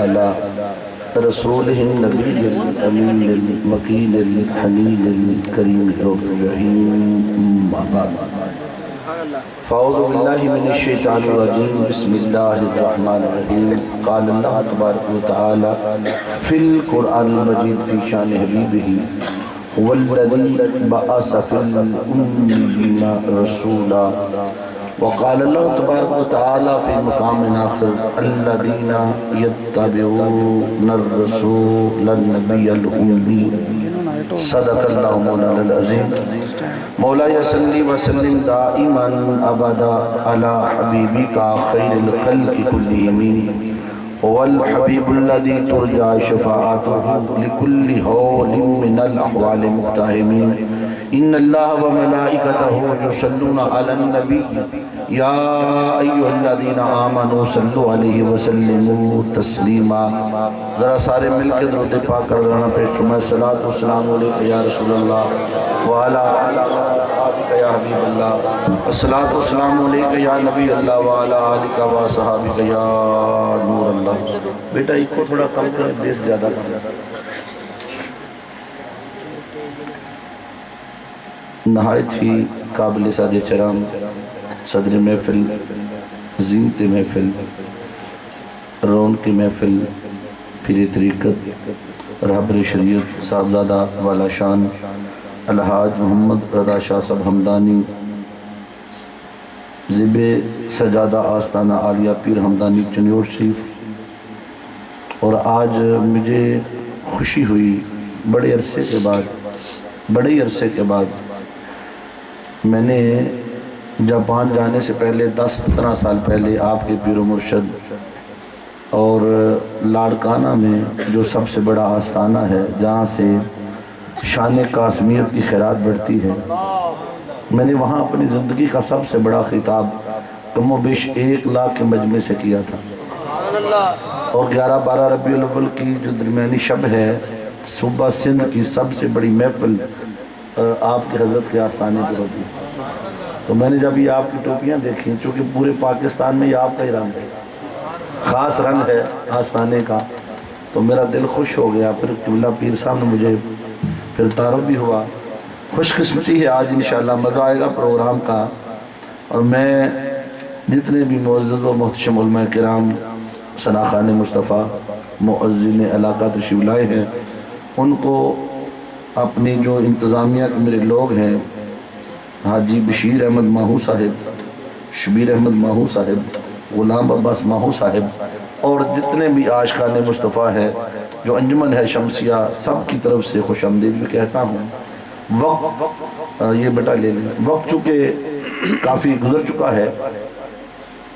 على رسوله النبي الأمين المكين الحنين الكريم الرحيم بعد فأعوذ بالله من الشيطان الرجيم بسم الله الرحمن الرحيم قال الله تبارك وتعالى في القرآن المجيد في شان حبيبه هو الذي بعث في الأميين رسولا وقال الله تبارك وتعالى في مقام آخر الذين يتبعون الرسول النبي الأمي صدق الله مولانا العظيم مولاي صل وسلم دائما ابدا على حبيبك خير الخلق كلهم هو الحبيب الذي ترجى شفاعته لكل هول من الاحوال مقتحمين ان الله وملائكته يصلون على النبي يا ايها الذين امنوا صلوا عليه وسلموا تسليما ذرا سارے مل کے درود پاک کر لینا پیش میں صلاۃ و سلام علیک یا رسول اللہ وعلی آلک یا حبیب اللہ الصلاۃ و سلام علیک یا نبی اللہ وعلی آلک و صحابک یا نور اللہ بیٹا ایک کو تھوڑا کم کر بیس زیادہ کر نہایت ہی قابل ساد احترام صدر محفل زینت محفل رون کی محفل پیر طریقت رہبر شریعت صاحبزادہ والا شان الحاج محمد رضا شاہ صاحب ہمدانی زب سجادہ آستانہ عالیہ پیر ہمدانی چنیوڑ شریف اور آج مجھے خوشی ہوئی بڑے عرصے کے بعد میں نے جاپان جانے سے پہلے 10-15 سال پہلے آپ کے پیر و مرشد اور لاڑکانہ میں جو سب سے بڑا آستانہ ہے جہاں سے شان قاسمیت کی خیرات بڑھتی ہے میں نے وہاں اپنی زندگی کا سب سے بڑا خطاب کم و بیش 1 لاکھ کے مجمع سے کیا تھا اور 11-12 ربیع الاول کی جو درمیانی شب ہے صوبہ سندھ کی سب سے بڑی محفل آپ کے حضرت کے آستانے پر ہوتی ہے تو میں نے جب یہ آپ کی ٹوپیاں دیکھی چونکہ پورے پاکستان میں یہ آپ کا ہی رنگ ہے خاص رنگ ہے آستانے کا تو میرا دل خوش ہو گیا پھر قبلہ پیر صاحب نے مجھے پھر تعارف بھی ہوا خوش قسمتی ہے آج انشاءاللہ مزہ آئے گا پروگرام کا اور میں جتنے بھی معزز و محتشم علماء کرام ثناخان مصطفیٰ معززین علاقہ تشریف لائے ہیں ان کو اپنی جو انتظامیہ کے میرے لوگ ہیں حاجی بشیر احمد ماہو صاحب شبیر احمد ماہو صاحب غلام عباس ماہو صاحب اور جتنے بھی عاشقان مصطفیٰ ہیں جو انجمن ہے شمسیہ سب کی طرف سے خوش آمدید بھی کہتا ہوں وقت یہ بیٹا لے لیں وقت چونکہ کافی گزر چکا ہے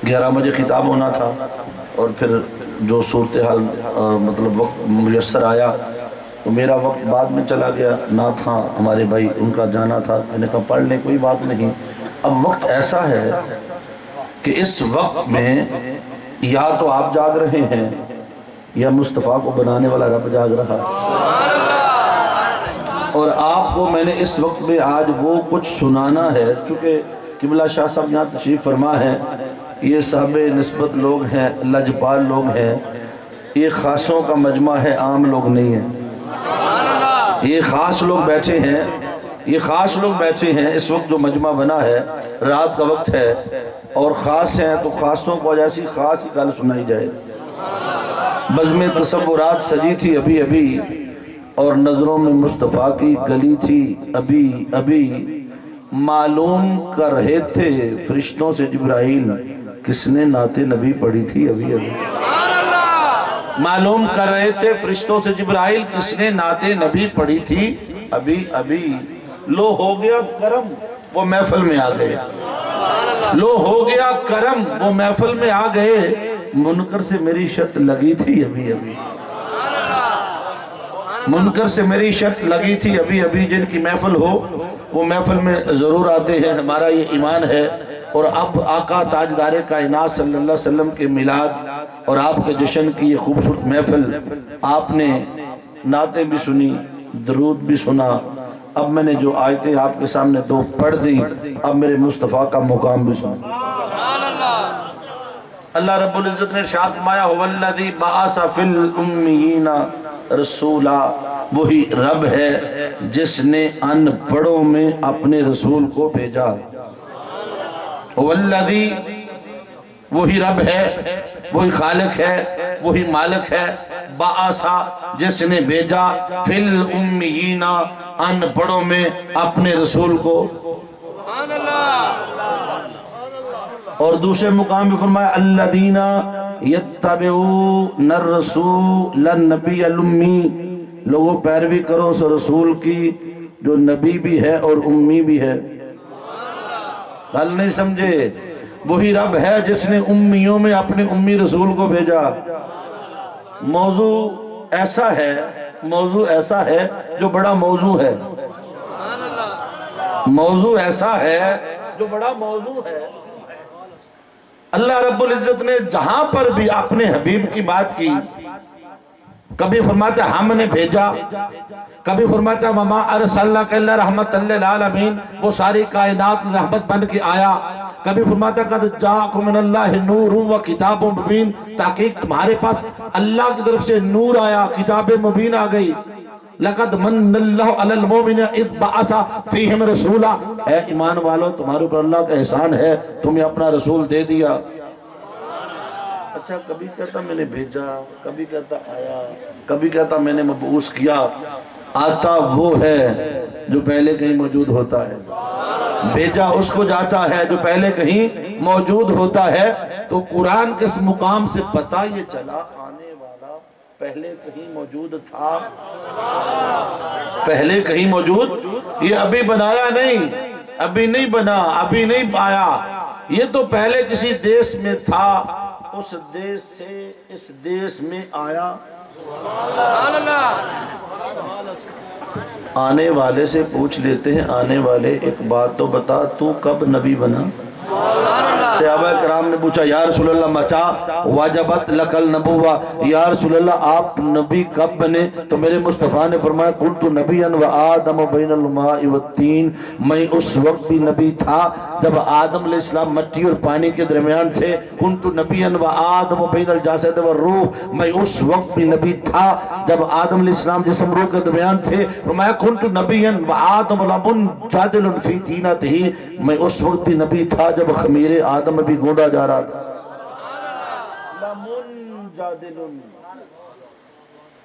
11 بجے خطاب ہونا تھا اور پھر جو صورتحال مطلب وقت میسر آیا تو میرا وقت بعد میں چلا گیا نہ تھا ہمارے بھائی ان کا جانا تھا میں نے کہا پڑھ لیں کوئی بات نہیں اب وقت ایسا ہے کہ اس وقت میں یا تو آپ جاگ رہے ہیں یا مصطفیٰ کو بنانے والا رب جاگ رہا اور آپ کو میں نے اس وقت میں آج وہ کچھ سنانا ہے چونکہ قبلہ شاہ صاحب یہاں تشریف فرما ہے یہ صاحب نسبت لوگ ہیں لجپال لوگ ہیں یہ خاصوں کا مجمع ہے عام لوگ نہیں ہیں یہ خاص لوگ بیٹھے ہیں اس وقت جو مجمع بنا ہے رات کا وقت ہے اور خاص ہیں تو خاصوں کو جیسی خاص ہی گل سنائی جائے بزم تصورات سجی تھی ابھی اور نظروں میں مصطفیٰ کی گلی تھی ابھی معلوم کر رہے تھے فرشتوں سے جبرائیل کس نے نعت نبی پڑھی تھی ابھی معلوم کر رہے تھے فرشتوں سے جبرائیل کس نے نعت نبی پڑھی تھی ابھی لو ہو گیا کرم وہ محفل میں آ گئے لو ہو گیا کرم وہ محفل میں آ گئے منکر سے میری شرط لگی تھی ابھی منکر سے میری شرط لگی تھی ابھی جن کی محفل ہو وہ محفل میں ضرور آتے ہیں ہمارا یہ ایمان ہے اور اب آقا تاجدار کائنات صلی اللہ علیہ وسلم کے میلاد اور آپ کے جشن کی یہ خوبصورت محفل آپ نے نعتیں بھی سنی درود بھی سنا اب میں نے جو آیتیں آپ کے سامنے 2 پڑھ دی اب میرے مصطفیٰ کا مقام بھی سنا اللہ رب العزت نے ارشاد فرمایا هُوَ بَعَثَ فِي الْأُمِّيِّينَ رَسُولًا، وہی رب ہے جس نے ان پڑھوں میں اپنے رسول کو بھیجا۔ هُوَ وہی رب ہے، وہی خالق ہے، وہی مالک ہے، بَعَثَ جس نے بھیجا فِي الْأُمِّيِّينَ ان پڑھوں میں اپنے رسول کو۔ اور دوسرے مقام پہ فرمایا الذین یتبعون الرسول النبی الامی، لوگوں پیروی کرو اس رسول کی جو نبی بھی ہے اور امی بھی ہے۔ حل نہیں سمجھے؟ وہی رب ہے جس نے امیوں میں اپنے امی رسول کو بھیجا۔ موضوع ایسا ہے جو بڑا موضوع ہے، موضوع ایسا ہے جو بڑا موضوع ہے۔ اللہ رب العزت نے جہاں پر بھی اپنے حبیب کی بات کی، کبھی فرماتا ہم نے بھیجا، کبھی فرماتا وما ارسلناک الا رحمۃ للعالمین، وہ ساری کائنات میں رحمت بن کے آیا۔ کبھی فرماتا قد جاءکم من اللہ نور و کتاب مبین، تحقیق تمہارے پاس اللہ کی طرف سے نور آیا، کتاب مبین آ گئی۔ لقد من اللہ علی المؤمنین اذ بعث فیہم رسولا، اے ایمان والو تمہارے پر اللہ کا احسان ہے، تمہیں اپنا رسول دے دیا۔ اچھا کبھی کہتا میں نے بھیجا، کبھی کہتا آیا، کبھی کہتا میں نے مبعوث کیا۔ آتا وہ ہے جو پہلے کہیں موجود ہوتا ہے، بھیجا اس کو جاتا ہے جو پہلے کہیں موجود ہوتا ہے۔ تو قرآن کس مقام سے پتہ یہ چلا آنے والا پہلے کہیں موجود تھا، پہلے کہیں موجود، یہ ابھی بنایا نہیں، ابھی نہیں بنا، ابھی نہیں آیا، یہ تو پہلے کسی دیس میں تھا، اس دیس سے اس دیس میں آیا۔ آنے والے سے پوچھ لیتے ہیں، آنے والے ایک بات تو بتا تو کب نبی بنا؟ صحابہ کرام نے پوچھا یا رسول اللہ متا واجبت لک النبوہ، یا رسول اللہ آپ نبی کب بنے؟ تو میرے مصطفیٰ نے فرمایا کنت نبیا و آدم بین الماء والتین، میں اس وقت بھی نبی تھا جب آدم علیہ السلام مٹی اور پانی کے درمیان تھے۔ کنت نبیا و آدم بین الجسد والروح، میں اس وقت بھی نبی تھا جب آدم علیہ السلام جسم روح کے درمیان تھے۔ فرمایا کنت نبیا و آدم لمن جادل فی دینتہ، میں اس وقت بھی نبی تھا جب خمیر آدم بھی گوندا جا رہا تھا۔ لمن جادل،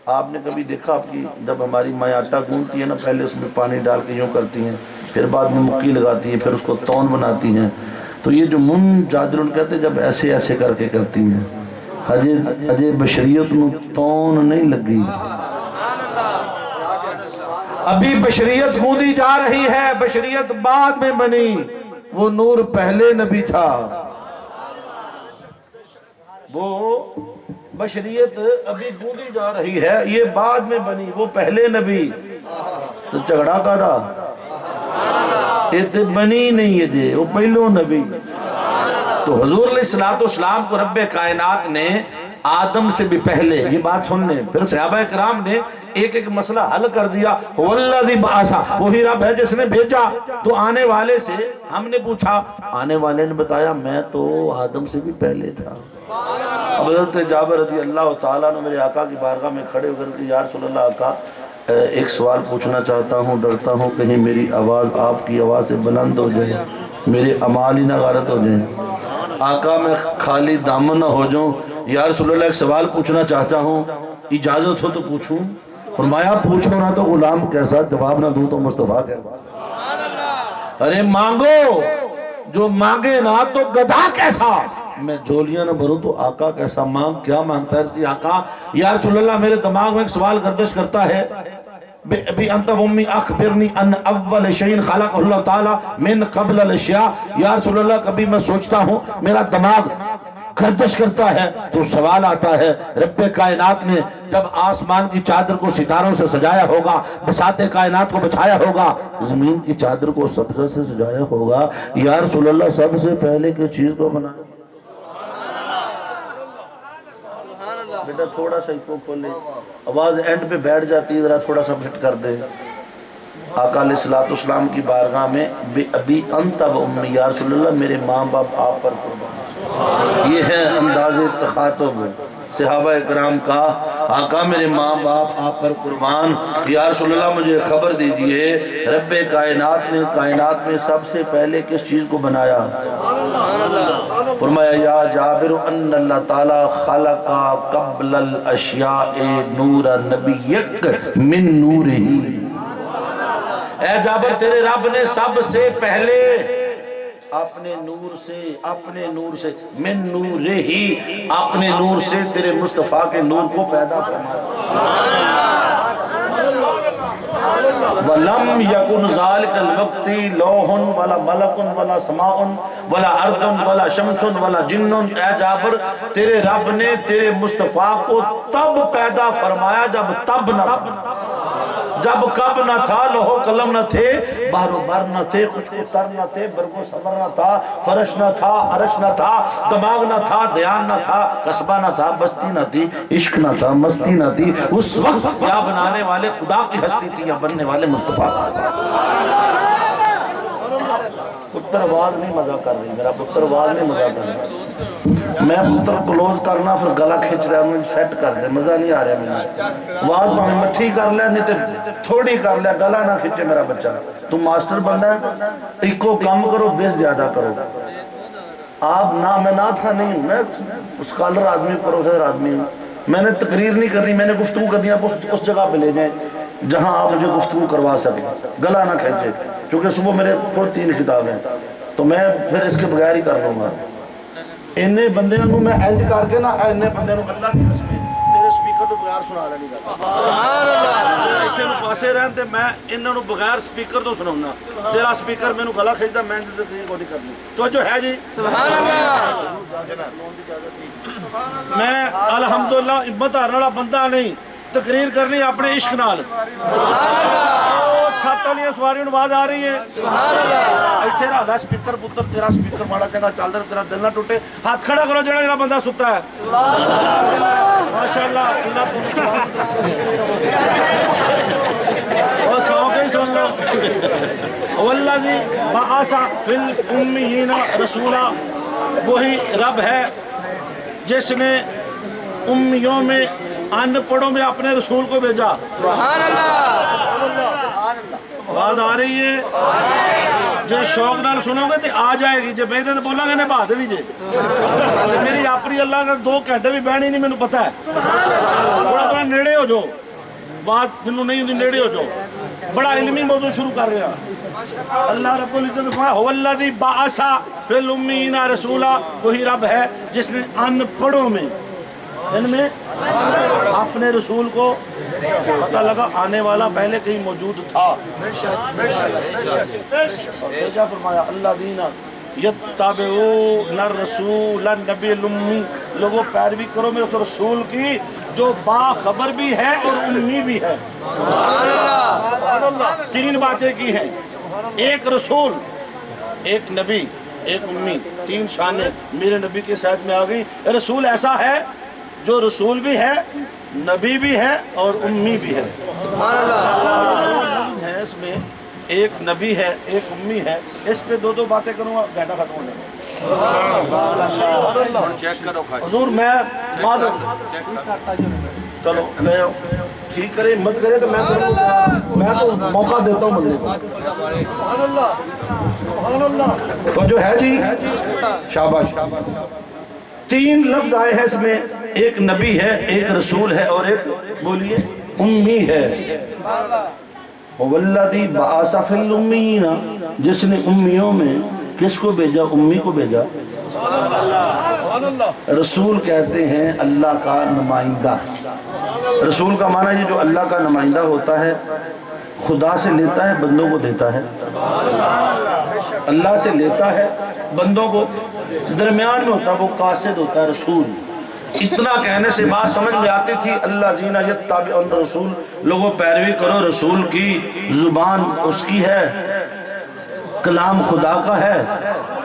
آپ نے کبھی دیکھا آپ کی جب ہماری ماں آٹا گونتی ہے نا، پہلے اس میں پانی ڈال کے یوں کرتی ہیں، پھر بعد میں مکی لگاتی ہیں، پھر اس کو تون بناتی ہیں، تو یہ جو من جادل کہتے ہیں جب ایسے ایسے کر کے کرتی ہیں، ہجے بشریت نو تون نہیں لگی، ابھی بشریت گوندی جا رہی ہے، بشریت بعد میں بنی، وہ نور پہلے نبی تھا، وہ بشریت ابھی گوندی جا رہی ہے، یہ بعد میں بنی، وہ پہلے نبی۔ تو جھگڑا کا تھا یہ تو بنی نہیں، یہ دے وہ پہلو نبی۔ تو حضور علیہ السلام کو رب کائنات نے آدم سے بھی پہلے یہ بات سننے، پھر صحابہ کرام نے ایک ایک مسئلہ حل کر دیا۔ والذی بعث، وہی رب ہے جس نے بھیجا۔ تو آنے والے سے ہم نے پوچھا، آنے والے نے بتایا میں تو آدم سے بھی پہلے تھا۔ اب حضرت جابر رضی اللہ تعالیٰ نے میرے آقا کی بارگاہ میں کھڑے ہو کر کہ یا رسول اللہ آقا ایک سوال پوچھنا چاہتا ہوں، ڈرتا ہوں کہیں میری آواز آپ کی آواز سے بلند ہو جائے، میرے اعمال ہی نہ غارت ہو جائیں، آقا میں خالی دامن نہ ہو جاؤں۔ یا رسول اللہ ایک سوال پوچھنا چاہتا ہوں، اجازت ہو تو پوچھوں؟ فرمایا پوچھو نہ تو غلام کیسا، جواب نہ دوں تو مصطفیٰ کیسا۔ ارے مانگو، جو مانگے نہ تو گدھا کیسا، میں جھولیاں نہ بھروں تو آقا کیسا۔ مانگ کیا مانگتا ہے اس کی آقا؟ یا رسول اللہ میرے دماغ میں ایک سوال گردش کرتا ہے، بی انت امی اخبرنی ان اول شیء خلق اللہ تعالی من قبل الاشیاء۔ یا رسول اللہ کبھی میں سوچتا ہوں، میرا دماغ گردش کرتا ہے تو سوال آتا ہے، رب کائنات نے جب آسمان کی چادر کو ستاروں سے سجایا ہوگا، بساط کائنات کو بچھایا ہوگا، زمین کی چادر کو سبزہ سے سجایا ہوگا، یا رسول اللہ سب سے پہلے کس چیز کو بنایا؟ بیٹا تھوڑا سا کو کھولے، آواز اینڈ پہ بیٹھ جاتی ہے، ذرا تھوڑا سا فٹ کر دے۔ آقا علیہ السلام کی بارگاہ میں بی ابی انت و امی، یا رسول اللہ میرے ماں باپ آپ پر قربان۔ یہ ہے انداز تخاطب صحابہ اکرام کا۔ آقا میرے ماں باپ آپ پر قربان، یا رسول اللہ مجھے خبر دیجئے رب کائنات نے کائنات میں سب سے پہلے کس چیز کو بنایا؟ فرمایا یا جابر ان اللہ تعالی خلق قبل الاشیاء نور نبیک من نور ہی۔ اے جابر تیرے رب نے سب سے پہلے اپنے نور سے من نور ہی اپنے نور سے تیرے مصطفیٰ کے نور کو پیدا فرمایا۔ وَلَمْ يَكُنْ ذَلِكَ الْوَقْتِ لَوْحٌ وَلَا مَلَكٌ وَلَا سَمَاءٌ وَلَا أَرْضٌ وَلَا شَمْسٌ وَلَا جِنٌّ۔ اے جابر تیرے رب نے تیرے مصطفیٰ کو تب پیدا فرمایا جب تب نہ تھا، جب کب نہ تھا، لوح و قلم نہ تھے، بحر و بر نہ تھے، خشک و تر نہ تھے، برگ و صبر نہ تھا، فرش نہ تھا، عرش نہ تھا، دماغ نہ تھا، دھیان نہ تھا، قصبہ نہ تھا، بستی نہ تھی، عشق نہ تھا، مستی نہ تھی۔ اس وقت یا بنانے والے خدا کی ہستی تھی یا بننے والے مصطفیٰ کا۔ پتر آواز نہیں مزہ کر رہی، میرا پتر آواز نہیں مزہ کر رہا، میں پتر کلوز کرنا پھر گلا کھچ رہا ہوں، سیٹ کر دے، مزہ نہیں آ رہا میں آواز پہ مٹھی کر لیا نہیں تو تھوڑی کر لیا، گلا نہ کھچے میرا بچہ۔ تم ماسٹر بندہ ہے، ایکو کام کرو بیس زیادہ کرو۔ آپ نہ میں نہ تھا نہیں ہوں، میں اسکالر آدمی پروفیسر آدمی ہوں، میں نے تقریر نہیں کرنی، میں نے گفتگو کرنی ہے، اس جگہ پہ لے جائیں جہاں آپ مجھے گفتگو کروا سکیں، گلا نہ کھینچے، کیونکہ صبح میرے خود 3 کتابیں ہیں تو میں پھر اس کے بغیر ہی کر لوں گا۔ انہیں بندے کو میں اینڈ کر کے نا، انہیں بندے کو اللہ کی قسم تیرے سپیکر تو بغیر سنا رہا نہیں کرتا، اتنے پاسے رہتے میں انہوں بغیر سپیکر تو سناؤں، تیرا سپیکر میں گلا کھیچتا میں کو نہیں کرنی۔ تو جو ہے جی میں الحمدللہ ہمت ہارنے والا بندہ نہیں، تقریر کرنی اپنے عشق نال۔ چھت والی سواریوں آواز آ رہی ہے، ایتھے رہا سپیکر پتر تیرا سپیکر ماڑا کہندا چل رہا، تیرا دل نہ ٹوٹے، ہاتھ کھڑا کرو جڑا جڑا بندہ ستا ہے۔ ماشاءاللہ اللہ تم اور سو کے سن لو۔ والذی بعث فی الامیین رسولا، وہی رب ہے جس نے امیوں میں ان پڑھوں میں اپنے رسول کو بھیجا۔ سبحان اللہ، آواز آ رہی ہے؟ جو شوق نال سنو گے تو آ جائے گی، جو بیدے تو بولا گے نے بات نہیں جے میری اپنی اللہ کا 2 گھنٹے بھی بہنی نہیں، میں پتا ہے تھوڑا تھوڑا نیڑے ہو جو بات جنہوں نہیں ہوتی، نیڑے ہو جو بڑا علمی موضوع شروع کر رہے ہیں۔ اللہ رب العزت فرمایا هو الذی بعث فی الامیین رسولا، وہی رب ہے جس نے ان پڑھوں میں ان میں اپنے رسول کو پتہ لگا آنے والا پہلے کہیں موجود تھا۔ کیا فرمایا اللہ دینا یتبعون الرسول النبی الامی، لوگوں پیروی کرو میرے تو رسول کی جو باخبر بھی ہے اور امی بھی ہے۔ 3 باتیں کی ہیں، ایک رسول، ایک نبی، ایک امی، 3 شانیں میرے نبی کے ساتھ میں آ گئی۔ رسول ایسا ہے جو رسول بھی ہے، نبی بھی ہے اور امی بھی ہے۔ اس میں ایک نبی ہے، ایک امی ہے، اس پہ 2 باتیں کروں گا، گھنٹہ ختم ہونے گا۔ حضور میں چلو لے آؤ، ٹھیک کرے مت کرے تو میں کروں گا، میں تو موقع دیتا ہوں بندے کو۔ تو جو ہے جی شاباش، 3 لفظ آئے ہیں اس میں، ایک نبی ہے، ایک رسول ہے اور ایک بولیے امی ہے۔ وَالَّذِي بَعَثَ فِي الْأُمِّيِّينَ، جس نے امیوں میں کس کو بھیجا؟ امی کو بھیجا۔ رسول کہتے ہیں اللہ کا نمائندہ۔ رسول کا معنی یہ جو اللہ کا نمائندہ ہوتا ہے، خدا سے لیتا ہے بندوں کو دیتا ہے، اللہ سے لیتا ہے بندوں کو، درمیان میں ہوتا ہے وہ قاصد ہوتا ہے رسول۔ اتنا کہنے سے بات سمجھ میں آتی تھی، اللہ زینہ یتبعون الرسول، لوگوں پیروی کرو رسول کی، زبان اس کی ہے، کلام خدا کا ہے،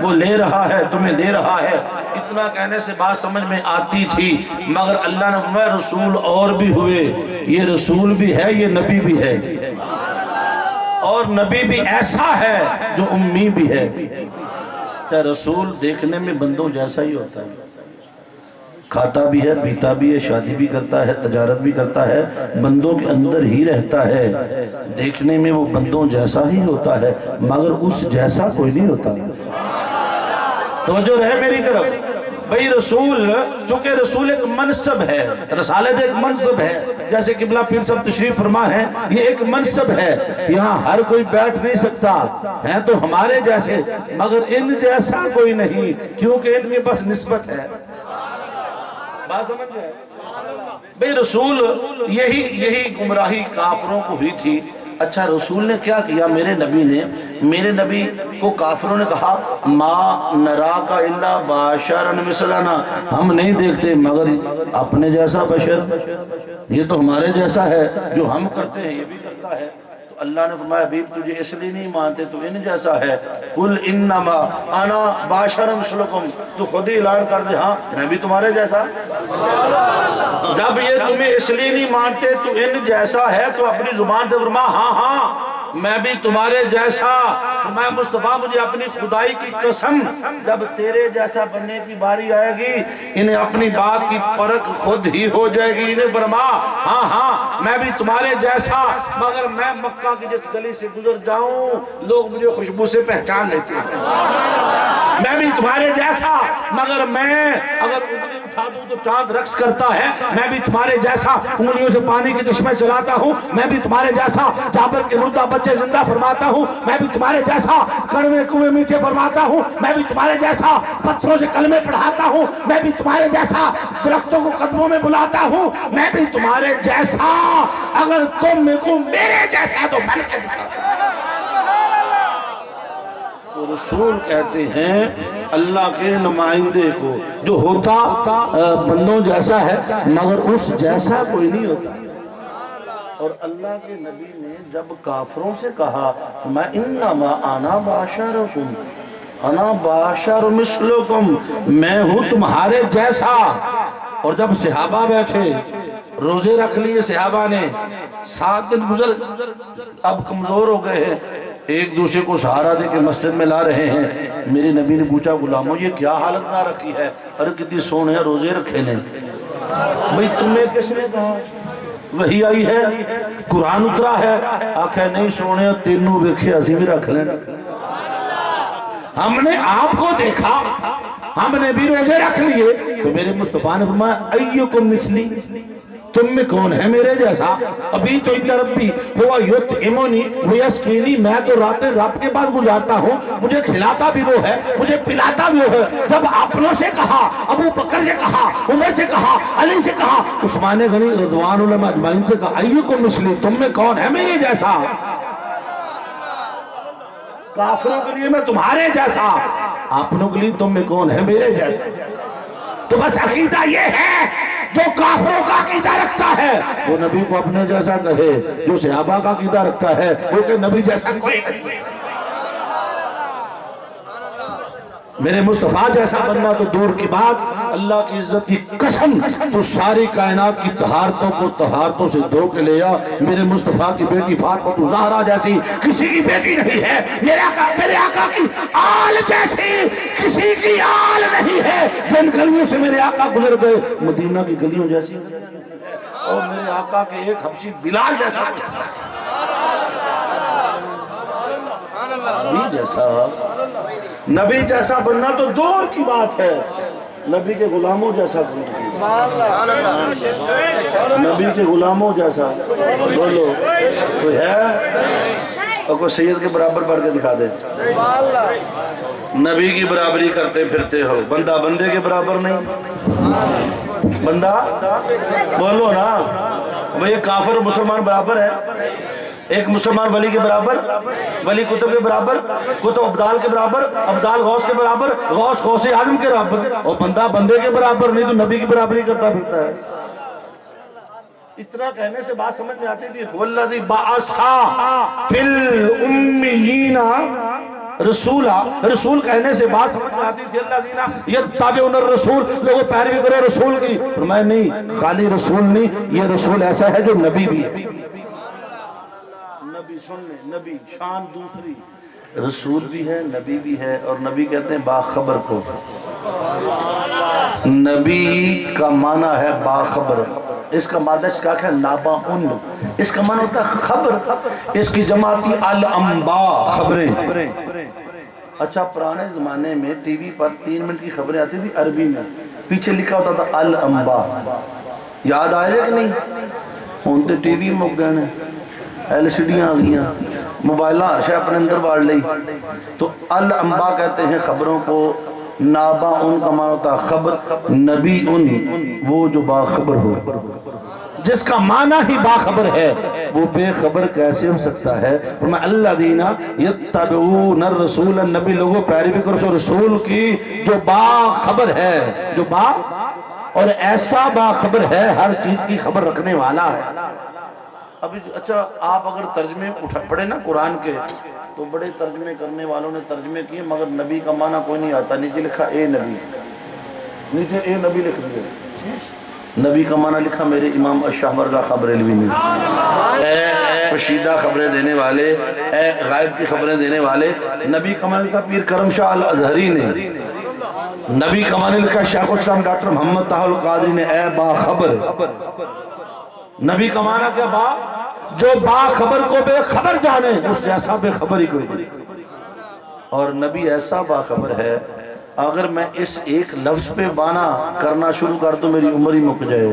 وہ لے رہا ہے تمہیں دے رہا ہے، اتنا کہنے سے بات سمجھ میں آتی تھی۔ مگر اللہ نے فرمایا رسول اور بھی ہوئے، یہ رسول بھی ہے، یہ نبی بھی ہے، اور نبی بھی ایسا ہے جو امی بھی ہے۔ اچھا رسول دیکھنے میں بندوں جیسا ہی ہوتا ہے، کھاتا بھی ہے، پیتا بھی ہے، شادی بھی کرتا ہے، تجارت بھی کرتا ہے، بندوں کے اندر ہی رہتا ہے، دیکھنے میں وہ بندوں جیسا ہی ہوتا ہے مگر اس جیسا کوئی نہیں ہوتا۔ توجہ رہے میری طرف بھئی، رسول چونکہ رسول ایک منصب ہے، رسالت ایک منصب ہے، جیسے قبلہ پیر صاحب تشریف فرما ہے، یہ ایک منصب ہے، یہاں ہر کوئی بیٹھ نہیں سکتا، ہیں تو ہمارے جیسے مگر ان جیسا کوئی نہیں، کیونکہ ان کے پاس نسبت ہے۔ بات سمجھ گئے بھئی، رسول یہی گمراہی کافروں کو بھی تھی۔ اچھا رسول نے کیا کیا؟ میرے نبی کو کافروں نے کہا ما نراک الا بشرا مثلنا، ہم نہیں دیکھتے مگر اپنے جیسا بشر، یہ تو ہمارے جیسا ہے، جو ہم کرتے ہیں یہ بھی کرتا ہے۔ تو اللہ نے فرمایا حبیب تجھے اس لیے نہیں مانتے تو ان جیسا ہے، قل انما انا بشر مثلکم، تو خود ہی اعلان کر دے ہاں میں بھی تمہارے جیسا۔ جب یہ تمہیں اس لیے نہیں مانتے تو ان جیسا ہے تو اپنی زبان سے فرما ہاں ہاں میں بھی تمہارے جیسا۔ فرمایا مصطفیٰ مجھے اپنی خدائی کی قسم، جب تیرے جیسا بننے کی باری آئے گی انہیں اپنی بات کی پرکھ خود ہی ہو جائے گی۔ انہیں فرما ہاں ہاں میں بھی تمہارے جیسا، مگر میں مکہ کی جس گلی سے گزر جاؤں لوگ مجھے خوشبو سے پہچان لیتے ہیں۔ میں بھی تمہارے جیسا، مگر میں اگر انگلی اٹھا دوں تو چاند رقص کرتا ہے، میں بھی تمہارے جیسا انگلیوں سے پانی کے چشمے چلاتا ہوں، میں بھی تمہارے جیسا جابر کے مردہ بچے زندہ فرماتا ہوں، میں بھی تمہارے جیسا کڑوے کنویں میٹھے فرماتا ہوں، میں بھی تمہارے جیسا پتھروں سے کلمے پڑھاتا ہوں، میں بھی تمہارے جیسا درختوں کو قدموں میں بلاتا ہوں، میں بھی تمہارے جیسا، اگر تم میں کو میرے جیسا تو بن کے دکھا۔ رسول کہتے ہیں اللہ کے نمائندے کو جو ہوتا بندوں جیسا ہے مگر اس جیسا کوئی نہیں ہوتا۔ اور اللہ کے نبی نے جب کافروں سے کہا میں انما انا بشرکم انا بشر مثلکم، میں ہوں تمہارے جیسا، اور جب صحابہ بیٹھے روزے رکھ لیے صحابہ نے، 7 دن گزر اب کمزور ہو گئے ہیں، ایک دوسرے کو سہارا دے کے مسجد میں لا رہے ہیں، میرے نبی نے پوچھا غلاموں یہ کیا حالت نہ رکھی ہے؟ ارے کتنی سونے روزے رکھے نے۔ بھئی تمہیں کس نے کہا؟ وحی آئی ہے، قرآن اترا ہے، آکھے نہیں سونے تینوں ویکھے اسی بھی رکھ لیں۔ ہم نے آپ کو دیکھا، ہم نے بھی روزے رکھ لیے، تو میرے مصطفیٰ نے فرمایا ایکم مثلی، تم میں کون ہے میرے جیسا؟ ابھی تو ان ربی ہوا یطعمنی ویسقینی، میں تو راتیں رب کے پاس گزارتا ہوں، مجھے کھلاتا بھی وہ ہے مجھے پلاتا بھی وہ ہے۔ جب اپنوں سے کہا، ابو بکر سے کہا، عمر سے کہا، علی سے کہا، عثمان غنی رضوان اللہ اجمعین سے کہا ایکم مثلی، تم میں کون ہے میرے جیسا؟ کافروں کے لیے میں تمہارے جیسا، اپنوں کے لیے تم میں کون ہے میرے جیسا۔ تو بس عقیدہ یہ ہے جو کافروں کا عقیدہ رکھتا ہے وہ نبی کو اپنے جیسا کہے، جو صحابہ کا عقیدہ رکھتا ہے وہ کہ نبی جیسا کوئی نہیں۔ میرے مصطفیٰ جیسا بننا تو دور کی بات، اللہ کی عزت کی قسم تو ساری کائنات کی طہارتوں سے دھو کے لیا۔ میرے مصطفیٰ کی بیٹی فاطمہ زہرا جیسی کسی کی بیٹی نہیں ہے، میرے آقا کی آل جیسی کسی کی آل نہیں ہے۔ جن گلیوں سے میرے آقا گزر گئے مدینہ کی گلیوں جیسی، اور میرے آقا کے ایک حبشی بلال جیسا نبی جیسا بننا تو دور کی بات ہے، نبی کے غلاموں جیسا بننا، نبی کے غلاموں جیسا بولو کوئی ہے؟ اور کوئی سید کے برابر پڑھ کے دکھا دے، نبی کی برابری کرتے پھرتے ہو، بندہ بندے کے برابر نہیں، بندہ بولو نا بھئی کافر اور مسلمان برابر ہے؟ ایک مسلمان ولی کے برابر، ولی کتب کے برابر، کتب ابدال کے برابر، ابدال غوث کے برابر، غوث غوث اعظم کے برابر، اور بندہ بندے کے برابر نہیں تو نبی کی برابری کرتا پھرتا ہے۔ اتنا کہنے سے بات سمجھ میں آتی تھی وَالَّذِي بَعَثَا فِي الْأُمِّيِّينَ رسولہ، رسول کہنے سے بات سمجھ میں آتی تھی الَّذِينَ يَتَّبِعُونَ الرَّسُولَ، لوگوں پیروی کرو رسول کی۔ فرمایا نہیں، خالی رسول نہیں، یہ رسول ایسا ہے جو نبی بھی ہے۔ نبی سن لیں، نبی شان دوسری، رسول بھی ہے نبی بھی ہے، اور نبی کہتے ہیں باخبر کو۔ نبی کا معنی ہے باخبر، اس کا مادہ کیا ہے؟ ناباون، اس کا معنی ہوتا ہے خبر، اس کی جمع آتی الانباء، خبریں۔ اچھا پرانے زمانے میں ٹی وی پر 3 منٹ کی خبریں آتی تھی عربی میں، پیچھے لکھا ہوتا تھا الانباء، یاد آئے کہ نہیں؟ ہون تے ٹی وی مک گئے ایل سی ڈیاں آ گئیاں، موبائلہ ہر شے اپنے اندر باڑ لئی، تو الانباء کہتے ہیں خبروں کو، نابا ان کا معنی ہوتا خبر، نبی ان وہ جو باخبر ہو، جس کا معنی ہی باخبر ہے وہ بے خبر کیسے ہو سکتا ہے؟ فرمایا الذین یتبعون الرسول، نبی لوگوں پیروی کرو رسول کی جو باخبر ہے، جو اور ایسا باخبر ہے، ہر چیز کی خبر رکھنے والا ہے۔ ابھی اچھا آپ اگر ترجمے پڑھیں نا قرآن کے تو بڑے ترجمے کرنے والوں نے ترجمے کیے، مگر نبی کا معنی کوئی نہیں آتا، نیچے لکھا اے نبی، نیچے اے نبی لکھ دیا، نبی کا معنی لکھا میرے امام الشاہ ورگا خبر علوی نے، اے پشیدہ خبریں دینے والے، اے غائب کی خبریں دینے والے۔ نبی کا معنی لکھا پیر کرم شاہ الازہری نے، نبی کا معنی لکھا شیخ الاسلام ڈاکٹر محمد طاہر القادری نے، اے باخبر۔ نبی کا معنی کیا؟ جو باخبر کو بے خبر جانے، اس جیسا بے خبر ہی کوئی نہیں۔ اور نبی ایسا باخبر ہے، اگر میں اس ایک لفظ پہ بانا کرنا شروع کر تو میری عمر ہی مک جائے۔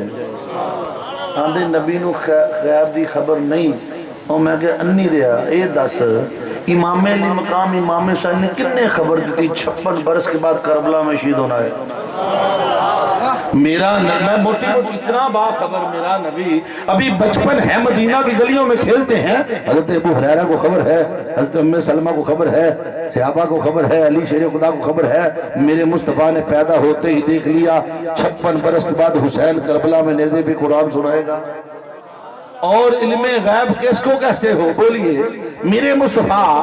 آندھے نبی نو غیب دی خبر نہیں، اور میں کہ انی دیا اے دس امام علی مقام امام حسین نے کنے خبر دیتی 56 برس کے بعد کربلا میں شہید ہونا ہے؟ میرا میں موٹی اتنا باخبر میرا نبی، ابھی بچپن ہے مدینہ کی گلیوں میں کھیلتے ہیں، حضرت ابو ہریرہ کو خبر ہے، حضرت ام سلمہ کو خبر ہے، صحابہ کو خبر ہے، علی شیر خدا کو خبر ہے، میرے مصطفیٰ نے پیدا ہوتے ہی دیکھ لیا 56 برس کے بعد حسین کربلا میں نیزے بھی قرآن سنائے گا۔ اور علم غیب کس کو کہتے ہو؟ بولیے۔ میرے مصطفیٰ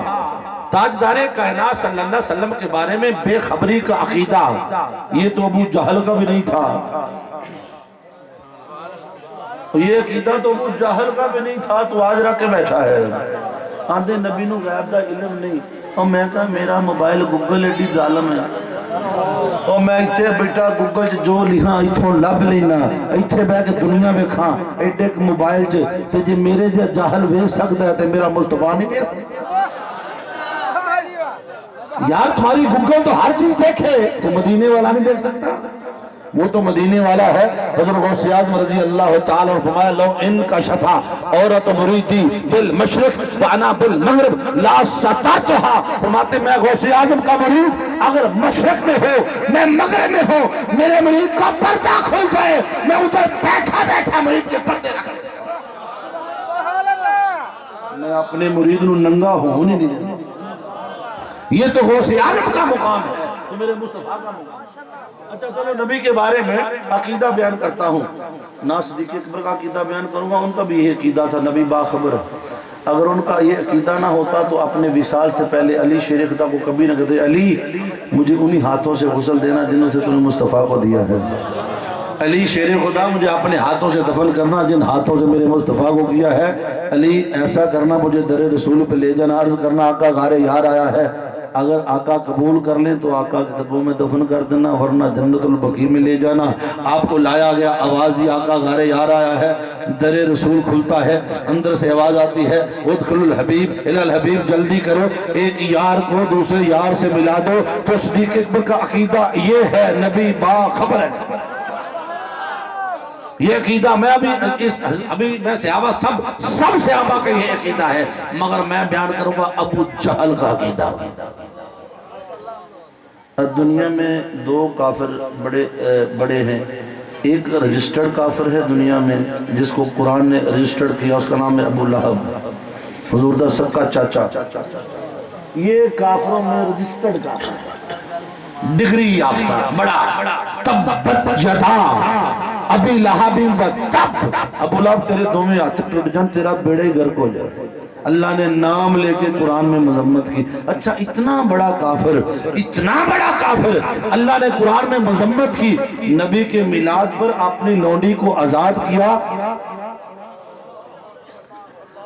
تاجدار کائنات صلی اللہ علیہ وسلم کے بارے میں بے خبری کا عقیدہ، یہ تو ابو جہل کا بھی نہیں تھا، یہ عقیدہ تو ابو جہل کا بھی نہیں تھا، تو آج رکھ کے بیٹھا ہے۔ آندھے نبی نو غیب دا علم نہیں، اور میں کہا میرا موبائل گوگل ایڈی ظالم ہے، اور میں اتھے بیٹا گوگل جو لکھاں اتھوں لب لینا، اتھے بے کے دنیا میں کھاں ایڈے ایک موبائل تے جے میرے جے جاہل وے سکتا ہے تے میرا مصطفیٰ نہیں وے سکتا۔ یار تمہاری گوگل تو ہر چیز دیکھے، تو مدینے والا نہیں دیکھ سکتا؟ وہ تو مدینے والا ہے۔ حضرت غوث اعظم رضی اللہ تعالی عنہ فرمایا لو ان کا شفا عورت مریدی بالمشرق وانا بالمغرب لا سترتها، فرماتے میں غوث اعظم کا مرید اگر مشرق میں ہو میں مغرب میں ہو، میرے مرید کا پردہ کھل جائے میں ادھر بیٹھا بیٹھا مرید کے پردے رکھ دے، میں اپنے مرید نو ننگا ہوں نہیں دیتا۔ یہ تو غوث اعظم کا مقام ہے، تو میرے مصطفیٰ کا مقام ہے۔ اچھا چلو نبی کے بارے میں عقیدہ بیان کرتا ہوں، نا صدیق اکبر کا عقیدہ بیان کروں گا، ان کا بھی یہ عقیدہ تھا نبی باخبر۔ اگر ان کا یہ عقیدہ نہ ہوتا تو اپنے وصال سے پہلے علی شیر خدا کو کبھی نہ کہتے علی مجھے انہی ہاتھوں سے غسل دینا جنہوں سے تم نے مصطفیٰ کو دیا ہے، علی شیر خدا مجھے اپنے ہاتھوں سے دفن کرنا جن ہاتھوں سے میرے مصطفیٰ کو کیا ہے، علی ایسا کرنا مجھے در رسول پہ لے جانا، عرض کرنا آقا غار یار آیا ہے، اگر آقا قبول کر لیں تو آقا کے قدموں میں دفن کر دینا، ورنہ جنت البقیع میں لے جانا۔ آپ کو لایا گیا، آواز دی آقا غار یار آیا ہے، در رسول کھلتا ہے، اندر سے آواز آتی ہے ادخل الحبیب الی الحبیب، جلدی کرو ایک یار کو دوسرے یار سے ملا دو۔ تو صدیق اکبر کا عقیدہ یہ ہے نبی باخبر ہے، یہ عقیدہ میں ابھی میں صحابہ سب صحابہ کا یہ عقیدہ ہے، مگر میں بیان کروں گا ابو جہل کا عقیدہ۔ دنیا میں دو کافر بڑے ہیں، ایک رجسٹرڈ کافر ہے دنیا میں جس کو قرآن نے رجسٹرڈ کیا، اس کا نام ہے ابو لہب، حضور دا سب کا چاچا۔ یہ کافروں میں رجسٹرڈ کافر ہے، ڈگری یافتہ بڑا، تبت یدا ابی لہب و تب، ابو لہب تیرے دونوں ہاتھ ٹوٹ جان، تیرا بیڑے گھر کو جائے۔ اللہ نے نام لے کے قرآن میں مذمت کی۔ اچھا اتنا بڑا کافر اللہ نے قرآن میں مذمت کی، نبی کے میلاد پر اپنی لونڈی کو آزاد کیا،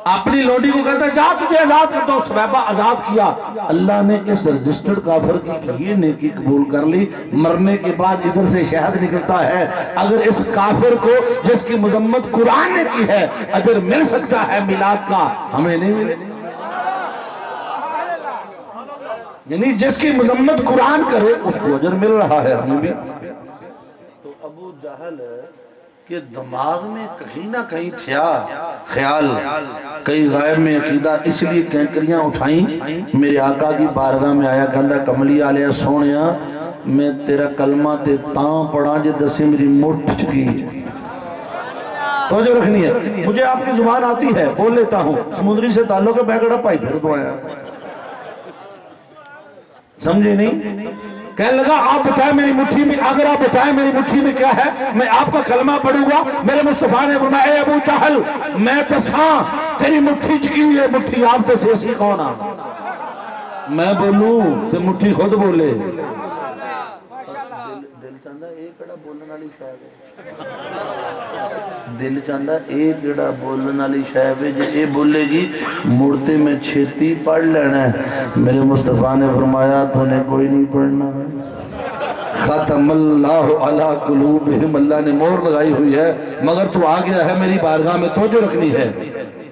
اپنی لوڈی کو کہتا ہے جا تجھے آزاد کرتا ہوں، صحابہ آزاد کیا۔ اللہ نے اس رجسٹرڈ کافر کی یہ نیکی قبول کر لی، مرنے کے بعد ادھر سے شہد نکلتا ہے۔ اگر اس کافر کو جس کی مذمت قرآن نے کی ہے اجر مل سکتا ہے میلاد کا، ہمیں نہیں ملے، یعنی جس کی مذمت قرآن کرے اس کو اجر مل رہا ہے، ہمیں بھی۔ تو ابو جہل کہ دماغ میں کہیں نہ کہیں تھیا خیال، کئی غائب میں عقیدہ، اس لیے کینکریاں اٹھائیں، میرے آقا کی بارگاہ میں آیا، کہندہ کملی علیہ سونیا میں تیرا کلمہ تے تاں پڑھا جے دسی میری مٹھ چکی ہے۔ توجہ رکھنی ہے، مجھے آپ کی زبان آتی ہے، بول لیتا ہوں، سمندری سے تعلق ہے، بیگڑا پائی پھر تو آیا، سمجھے نہیں؟ کہنے لگا آپ بتائیں میری مٹھی میں، اگر آپ بتائیں میری مٹھی میں کیا ہے میں آپ کا کلمہ پڑھوں گا۔ میرے مصطفیٰ نے فرمایا اے ابو جہل میں تساں تیری مٹھی چکی ہے، مٹھی آپ تے سیسی کون آ، میں بولوں تے مٹھی خود بولے۔ دل چاہتا ایک کڑا بولن والی شاید ہے، دل چاہتا ایک کڑا بولن والی شاید ہے، جے اے بولے گی مڑتے میں چھتی پڑھ لینا ہے۔ میرے مصطفیٰ نے فرمایا تو نے کوئی نہیں پڑھنا، ختم اللہ علی قلوبہم، اللہ نے مور لگائی ہوئی ہے، مگر تو آ گیا ہے میری بارگاہ میں، توجہ رکھنی ہے۔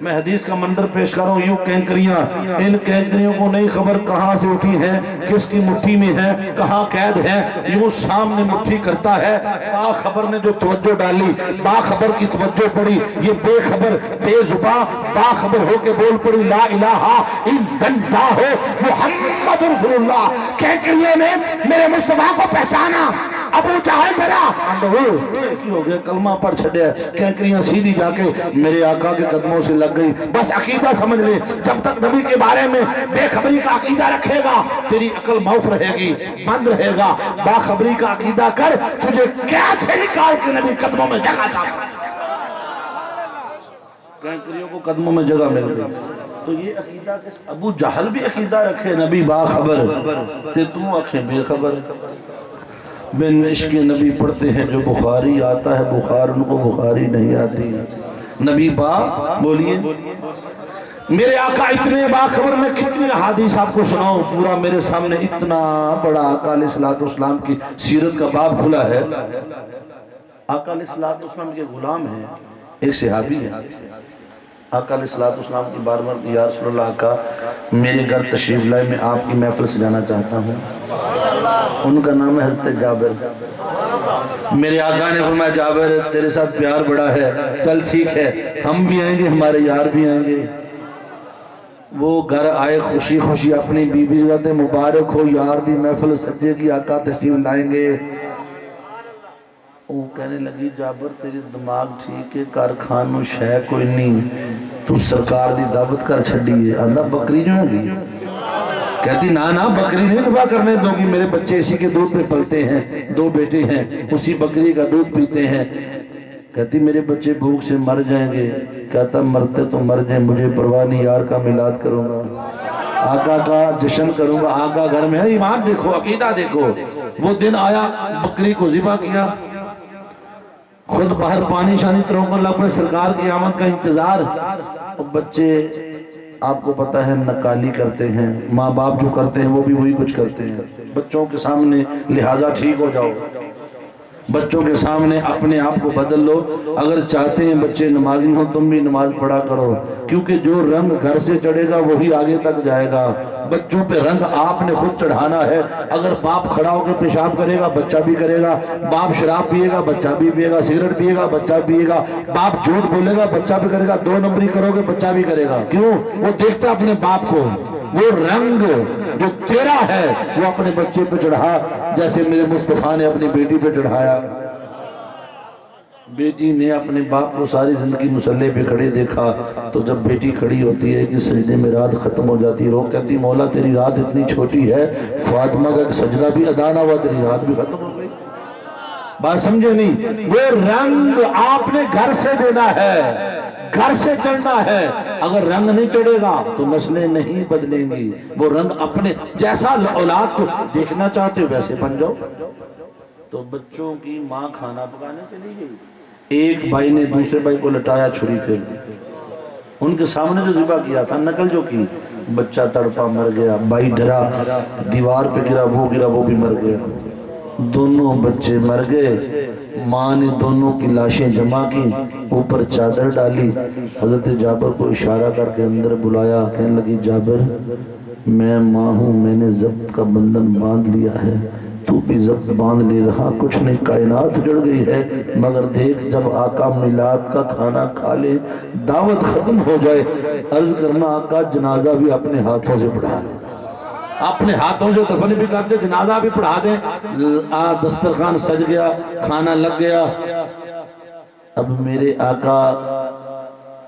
میں حدیث کا منظر پیش کر رہا ہوں، یوں کینکریاں، ان کینکریوں کو نہیں خبر کہاں سے اٹھی ہیں، کس کی مٹھی میں ہیں، کہاں قید ہیں، یوں سامنے مٹھی کرتا ہے۔ باخبر نے جو توجہ ڈالی، باخبر کی توجہ پڑی، یہ بے خبر بے زباں باخبر ہو کے بول پڑی لا الہ الا اللہ محمد رسول اللہ۔ کینکریوں نے میرے مصطفیٰ کو پہچانا، ابو جہل میرا کی ہو گیا، کلمہ پڑھ چھڑیا، کینکریاں سیدھی جا کے میرے آقا کے قدموں سے لگ گئی۔ بس عقیدہ سمجھ لے، جب تک نبی کے بارے میں بے خبری کا عقیدہ رکھے گا تیری عقل معاف رہے گی، بند رہے گا۔ باخبری کا عقیدہ کر، تجھے قید سے نکال کے نبی قدموں میں جگہ جا، کینکریوں کو قدموں میں جگہ مل گئی۔ تو یہ عقیدہ کس، ابو جہل بھی عقیدہ رکھے نبی باخبر تے تو آنکھیں بے خبر۔ بن عشق نبی پڑھتے ہیں جو بخاری آتا ہے بخار، ان کو بخاری نہیں آتی۔ نبی با بولیے، میرے آقا اتنے باخبر، میں کتنی حدیث آپ کو سناؤں، پورا میرے سامنے اتنا بڑا آقا علیہ السلام کی سیرت کا باب کھلا ہے۔ آقا علیہ السلام کے غلام ہیں، ایک صحابی ہے، آقا علیہ السلام کی بار بار یا رسول اللہ آقا میرے گھر تشریف لائے، میں آپ کی محفل سجانا چاہتا ہوں۔ ان کا نام ہے حضرت جابر۔ میرے آقا نے فرمایا جابر تیرے ساتھ پیار بڑا ہے، چل ٹھیک ہے، ہم بھی آئیں گے، ہمارے یار بھی آئیں گے۔ وہ گھر آئے خوشی خوشی، اپنی بی بی کہتے مبارک ہو یار دی محفل سجے کی، آقا تشریف لائیں گے۔ وہ کہنے لگی جابر تیری دماغ ٹھیک ہے، کارخانوں شے کوئی نہیں، تو سرکار دی دعوت کر چھڑی ہے۔ اللہ بکری جو ہے گی، کہتی نا بکری نہیں دبا کرنے دو گی، میرے بچے اسی کے دودھ پہ پلتے ہیں، 2 بیٹے ہیں، اسی بکری کا دودھ پیتے ہیں۔ کہتی میرے بچے بھوک سے مر جائیں گے، کہتا مرتے تو مر جائیں، مجھے پرواہ نہیں، یار کا میلاد کروں گا، آقا کا جشن کروں گا، آقا گھر میں ہے۔ ایمان دیکھو، عقیدہ دیکھو۔ وہ دن آیا، بکری کو ذبح کیا، خود باہر پانی شانی تروکن لگ پڑے، سرکار کی آمد کا انتظار۔ بچے آپ کو پتہ ہے نکالی کرتے ہیں، ماں باپ جو کرتے ہیں وہ بھی وہی کچھ کرتے ہیں بچوں کے سامنے، لہٰذا ٹھیک ہو جاؤ، بچوں کے سامنے اپنے آپ کو بدل لو۔ اگر چاہتے ہیں بچے نمازی ہوں تم بھی نماز پڑھا کرو، کیونکہ جو رنگ گھر سے چڑھے گا وہی آگے تک جائے گا۔ بچوں پہ رنگ آپ نے خود چڑھانا ہے۔ اگر باپ کھڑا ہو کے پیشاب کرے گا بچہ بھی کرے گا، باپ شراب پیے گا بچہ بھی پیے گا، سگریٹ پیے گا بچہ پیے گا، باپ جھوٹ بولے گا بچہ بھی کرے گا، 2 نمبری کرو گے بچہ بھی کرے گا۔ کیوں؟ وہ دیکھتا اپنے باپ کو، وہ رنگ جو تیرا ہے وہ اپنے بچے پہ چڑھا، جیسے میرے مصطفیٰ نے اپنی بیٹی پہ چڑھایا۔ بیٹی نے اپنے باپ کو ساری زندگی مسلح پہ کھڑے دیکھا، تو جب بیٹی کھڑی ہوتی ہے کہ سجدے میں رات ختم ہو جاتی، رو کہتی مولا تیری رات اتنی چھوٹی ہے، فاطمہ کا سجدہ بھی ادا نہ ہوا تیری رات بھی ختم ہو گئی۔ بات سمجھے نہیں؟ وہ رنگ آپ نے گھر سے دینا ہے، گھر سے چڑھنا ہے۔ اگر رنگ نہیں چڑھے گا تو نسلیں نہیں بدلیں گی۔ وہ رنگ اپنے جیسا اولاد کو دیکھنا چاہتے ہو ویسے بن جاؤ۔ تو بچوں کی ماں کھانا پکانے چلی گئی، ایک بھائی نے دوسرے بھائی کو لٹایا، چھری پھیر دی، ان کے سامنے جو ذبح کیا تھا، نقل جو کی، بچہ تڑپا مر گیا، بھائی ڈرا دیوار پہ گرا وہ بھی مر گیا، دونوں بچے مر گئے۔ ماں نے دونوں کی لاشیں جمع کی، اوپر چادر ڈالی، حضرت جابر کو اشارہ کر کے اندر بلایا، کہنے لگی جابر میں ماں ہوں، میں نے ضبط کا بندھن باندھ لیا ہے، تو بھی ضبط باندھ لے رہا، کچھ نہیں کائنات جڑ گئی ہے، مگر دیکھ جب آقا میلاد کا کھانا کھا لے، دعوت ختم ہو جائے، عرض کرنا آقا جنازہ بھی اپنے ہاتھوں سے پڑھا لے، اپنے ہاتھوں سے دفن بھی کر دے، جنازہ بھی پڑھا دیں۔ دسترخوان سج گیا، کھانا لگ گیا۔ اب میرے آقا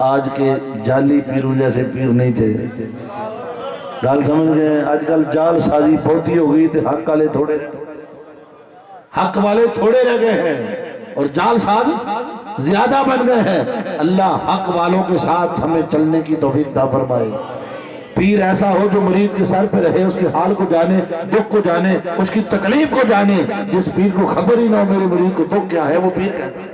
آج کے جعلی پیروں جیسے پیر نہیں تھے، گال سمجھ گئے، آج کل جال سازی بہتی ہو گئی تھے، حق والے تھوڑے رہ گئے ہیں اور جال ساز زیادہ بن گئے ہیں۔ اللہ حق والوں کے ساتھ ہمیں چلنے کی توفیق عطا فرمائے۔ پیر ایسا ہو جو مرید کے سر پہ رہے، اس کے حال کو جانے، دکھ کو جانے، اس کی تکلیف کو جانے۔ جس پیر کو خبر ہی نہ ہو میرے مرید کو دکھ کیا ہے، وہ پیر کہتا ہے۔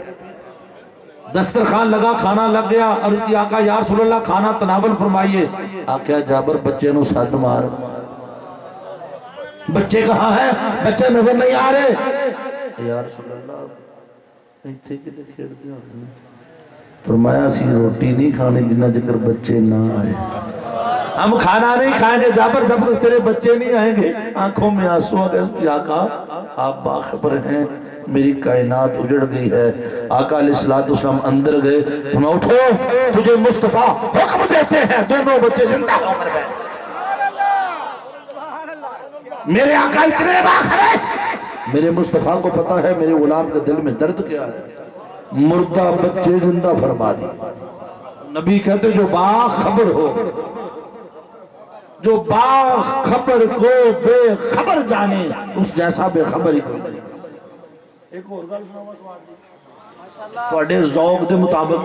دسترخوان لگا، کھانا لگ گیا، عرض کی آقا یا رسول اللہ کھانا تناول فرمائیے۔ آقا جابر بچے نو ساتھ مار، بچے کہاں ہیں؟ بچے نظر نہیں آ رہے۔ یا رسول اللہ ایتھے کدے کھیڑتے ہیں؟ فرمایا سی روٹی نہیں کھانے جنہ جکر بچے نہ آئے، ہم کھانا نہیں کھائیں گے جابر جب تک تیرے بچے نہیں آئیں گے۔ آنکھوں میں آنسو آ گئے، اس کی آقا آپ باخبر ہیں میری کائنات اجڑ گئی ہے۔ آقا علیہ السلام اندر گئے، فرمایا اٹھو تجھے مصطفیٰ حکم دیتے ہیں، دونوں بچے زندہ ہو کر بیٹھ۔ میرے آقا اتنے باخبر ہیں، میرے مصطفیٰ کو پتا ہے میرے غلام کے دل میں درد کیا ہے، مردہ بچے زندہ فرما دی۔ نبی کہتے جو باخبر ہو، جو باخبر کو بے خبر جانے، اس جیسا بے خبر ہی کوئی نہیں۔ ایک اور گل سناواں سوال دی، تواڈے ذوق دے مطابق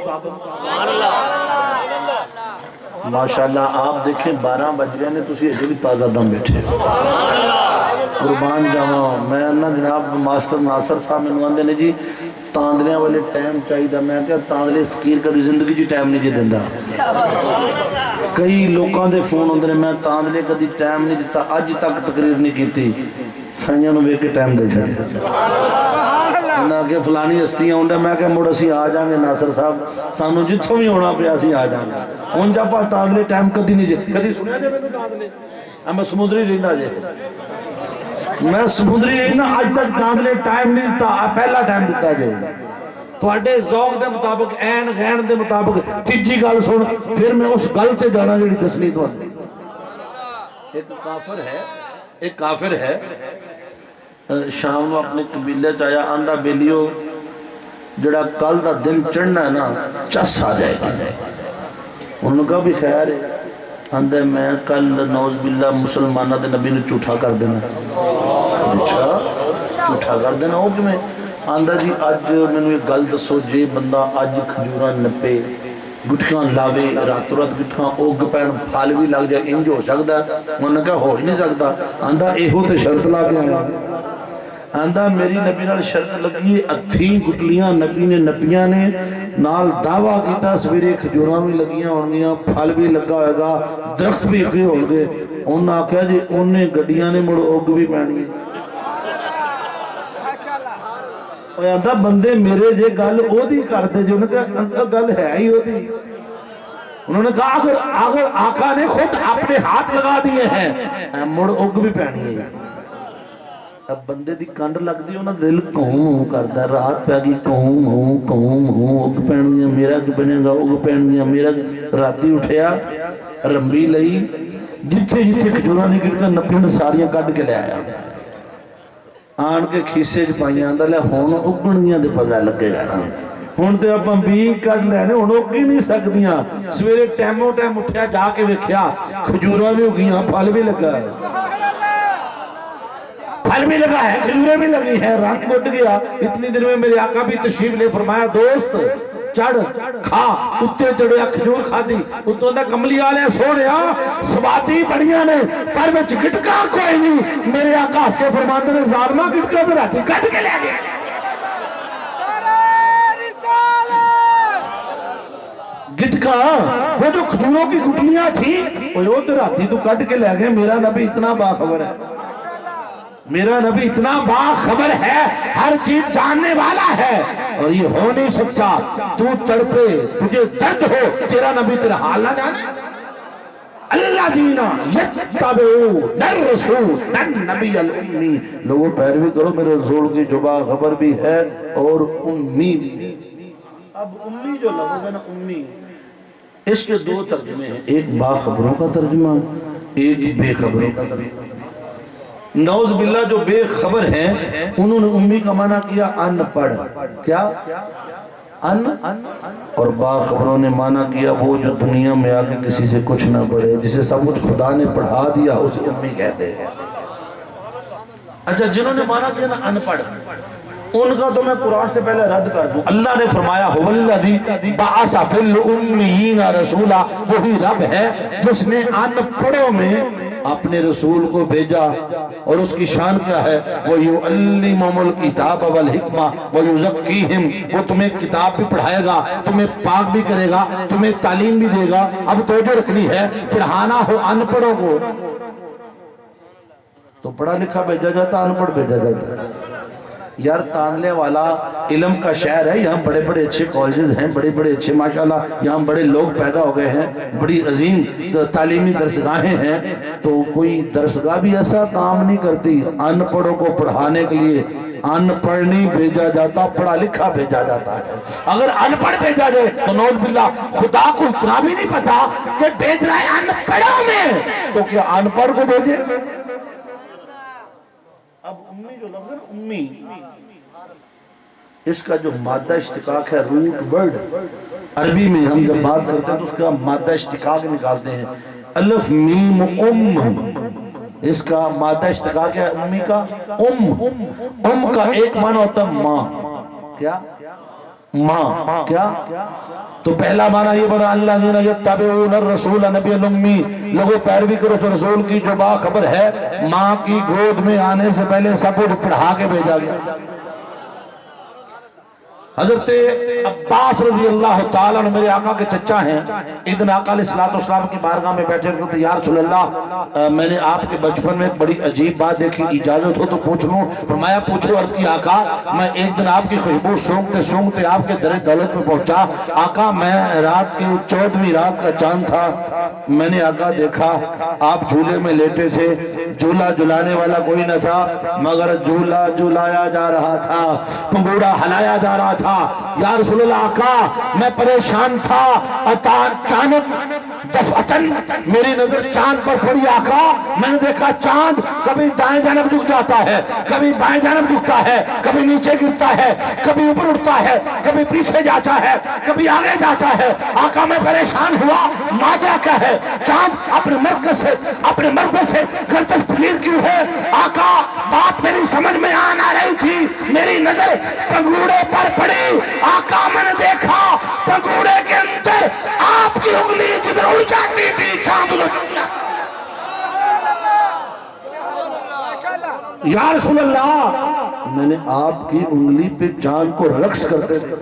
ماشاءاللہ آپ دیکھیں 12 بج گئے نے، تسی اجے بھی تازہ دم بیٹھے قربان جاواں۔ میں نا جناب ماسٹر ناصر صاحب میں آندے نے جی تاندلیاں والے ٹائم چاہیے، میں کہا تاندلے فقیر کبھی زندگی جی ٹائم نہیں جی دیندہ۔ کئی لوگاں دے فون ہوندے نے، میں تاندلے کبھی ٹائم نہیں دیتا، اج تک تقریر نہیں کیتی، سائیاں نو ویکھ کے ٹائم دے چھڑے۔ انہاں کہ فلانی ہستیاں ہوندا، میں کہ مڑ اسی آ جاؤں گے ناصر صاحب، سانو جتھوں بھی ہونا پیا اسی آ جاؤں گے۔ ہن جب تاندلے ٹائم کدی نہیں جی، کدی سنیا جے مینوں تاندلے؟ میں سمندری رہندا جے، میں سمندری رہنا، اج تک تاندلے ٹائم نہیں دیتا، پہلا ٹائم دیتا جے۔ تواڈے ذوق دے مطابق، عین غین دے مطابق تیجی گل سن، پھر میں اس گل تے جانا جڑی دسنی تو۔ ایک کافر ہے شام میں اپنے قبیلے چایا، آندہ بیلیو جڑا کل دا دن چڑھنا ہے نا چس آ جائے گا۔ انہوں کا بھی خیر ہے، آندہ میں کل نوز باللہ مسلمانہ دے نبی نے چوٹھا کر دینا۔ اچھا چوٹھا کر دینا ہو کہ میں آندہ جی آج میں نے گل دسو جے بندہ آج کھجورہ نپے گٹھیاں لاوے رات رات گٹھیاں اوگ پین پھال بھی لگ جائے انج ہو سکتا ہے؟ انہوں نے کہا ہو ہی نہیں سکتا۔ آندہ ایہو تے شرط لا کے آیا، آندہ میری نبی نال شرط لگی اتھی گٹلیاں نبی نے نبیاں نے نال دعویٰ کیتا، سویرے کھجوراں بھی لگیاں ہونگیاں، پھل بھی لگا ہوئے گا، درخت بھی اگے ہونگے۔ انہوں نے آکھا جی انہیں گڑیاں نے مڑ اوگ بھی پینی۔ آندہ بندے میرے جے گل او دی کرتے جو، انہوں نے کہا گل ہے ہی ہو دی۔ انہوں نے کہا اگر آقا نے خود اپنے ہاتھ لگا دیے ہیں مڑ اوگ بھی پینی ہے۔ اب بندے دی کنڈ لگ دی انہوں دل کہوں کرتا ہے، رات پہ گی کہوں اوگ پین گیا، میرا کی بنے گا اوگ پین گیا، میرا راتی اٹھیا رمبی لئی جتھے جتھے کھجوران دی گڑکا نپیند ساریاں کٹ کے لے آیا، آن کے کھیسے جو پائیں آندہ لے ہون اگنیاں دے پتا لگے گا، ہون تے اپاں بھی کٹ لینے ہون اگی نہیں سکدیاں۔ سویرے ٹیموں ٹیم اٹھیا جا کے ویکھیا کھجورہ بھی اگیاں، پھل بھی لگا ہے، پھل بھی لگا ہے، کھجورے بھی لگی ہے، رنگ اٹھ گیا۔ اتنی دن میں میرے آقا بھی تشریف لے، فرمایا دوست چڑھ کھا، اتے چڑھیا کھجور کھا دی، اتوں دا کملی آلے سو رہا سواتی بڑیاں نے پر میں گٹکا کوئی نہیں۔ میرے آقا اس کے فرماندے نے ظالمہ گٹکا تو رہتی کٹ کے لے گیا، گٹکا وہ جو کھجوروں کی گٹلیاں تھی وہ تو راتی تو کٹ کے لے گئے. میرا نبی اتنا باخبر ہے, میرا نبی اتنا باخبر ہے, ہر چیز جاننے والا ہے. اور یہ ہو نہیں سکتا تو تڑپے, تجھے درد ہو, تیرا نبی تیرا حال نہ جانے. الذین یتبعون الرسول النبی الامی, لوگوں پیروی کرو میرے رسول کی جو باخبر بھی ہے اور امی بھی. اب امی جو لفظ ہے نا امی, اس کے دو ترجمے ہیں, ایک باخبروں کا ترجمہ, ایک بے خبروں کا ترجمہ. نعوذ باللہ جو بے خبر ہیں انہوں نے امی کا معنی کیا ان پڑھ, کیا ان, اور باخبروں نے معنی کیا وہ جو دنیا میں آ کے کسی سے کچھ نہ پڑھے, جسے سب کچھ خدا نے پڑھا دیا اسے امی کہتے ہیں. اچھا جنہوں نے معنی کیا نا ان پڑھ, ان کا تو میں قرآن سے پہلے رد کر دوں. اللہ نے فرمایا هو الذی بعث فی الامیین رسولا, وہی رب ہے جس نے ان پڑھوں میں اپنے رسول کو بھیجا. اور اس کی شان کیا ہے, وَيُعَلِّمُهُمُ الْكِتَابَ وَالْحِکْمَةَ وَيُزَكِّيهِمْ, وہ تمہیں کتاب بھی پڑھائے گا, تمہیں پاک بھی کرے گا, تمہیں تعلیم بھی دے گا. اب توجہ رکھنی ہے, پڑھانا ہو ان پڑھوں کو تو پڑھا لکھا بھیجا جاتا, ان پڑھ بھیجا جاتا. یار تانلے والا علم کا شہر ہے, یہاں بڑے بڑے اچھے کالجز ہیں, بڑے بڑے اچھے ماشاءاللہ یہاں بڑے لوگ پیدا ہو گئے ہیں, بڑی عظیم تعلیمی درسگاہیں ہیں. تو کوئی درسگاہ بھی ایسا کام نہیں کرتی ان پڑھوں کو پڑھانے کے لیے. ان پڑھ نہیں بھیجا جاتا, پڑھا لکھا بھیجا جاتا ہے. اگر ان پڑھ بھیجا جائے تو نعوذ باللہ خدا کو اتنا بھی نہیں پتا کہ بھیج رہا ہے ان پڑھوں میں, تو کیا ان پڑھ کو بھیجے. اب امی جو لفظ ہے نا امی, اس کا جو مادہ اشتقاق ہے روٹ ورڈ, عربی میں ہم جب بات کرتے ہیں تو اس کا مادہ اشتقاق نکالتے ہیں الف میم ام. اس کا مادہ اشتقاق ہے امی کا ام. ام کا ایک معنی ہوتا ہے ماں, کیا ماں, کیا تو پہلا معنی یہ بنا الذین یتبعون الرسول النبی الامی, لوگوں پیروی کرو تو رسول کی جو باخبر ہے, ماں کی گود میں آنے سے پہلے سب کچھ پڑھا کے بھیجا گیا. حضرت عباس رضی اللہ تعالیٰ میرے آقا کے چچا ہیں, ایک دن آقا علیہ السلام کی بارگاہ میں بیٹھے تھے, یا رسول اللہ میں نے آپ کے بچپن میں ایک بڑی عجیب بات دیکھی, اجازت ہو تو پوچھ لوں. فرمایا پوچھو. عرض کی آقا میں ایک دن آپ کی خوشبو سونگتے سونگتے آپ کے در دولت میں پہنچا. آقا میں رات کی 14ویں رات کا چاند تھا, میں نے آقا دیکھا آپ جھولے میں لیٹے تھے, جھولا جھلانے والا کوئی نہ تھا مگر جھولا جھلایا جا رہا تھا, پنگوڑا ہلایا جا رہا تھا. یا رسول اللہ آقا میں پریشان تھا, اچانک دفعتاً میری نظر چاند پر پڑی. آقا میں نے دیکھا چاند کبھی دائیں جانب جھک جاتا ہے, کبھی بائیں جانب جھکتا ہے, کبھی نیچے گرتا ہے, کبھی اوپر اٹھتا ہے, کبھی پیچھے جاتا ہے, کبھی آگے جاتا ہے. آقا میں پریشان ہوا, ماجرا کیا ہے, چاند اپنے مرکز سے گردش پذیر کیوں ہے. آقا بات میری سمجھ میں آنا رہی تھی, میری نظر پنگوڑے پر پڑی. آقا میں نے دیکھا پنگوڑے کے اندر آپ کی انگلی جدھر اڑ جاتی تھی چاند اڑ جاتا. یا رسول اللہ میں نے آپ کی انگلی پہ چاند کو رقص کرتے تھے.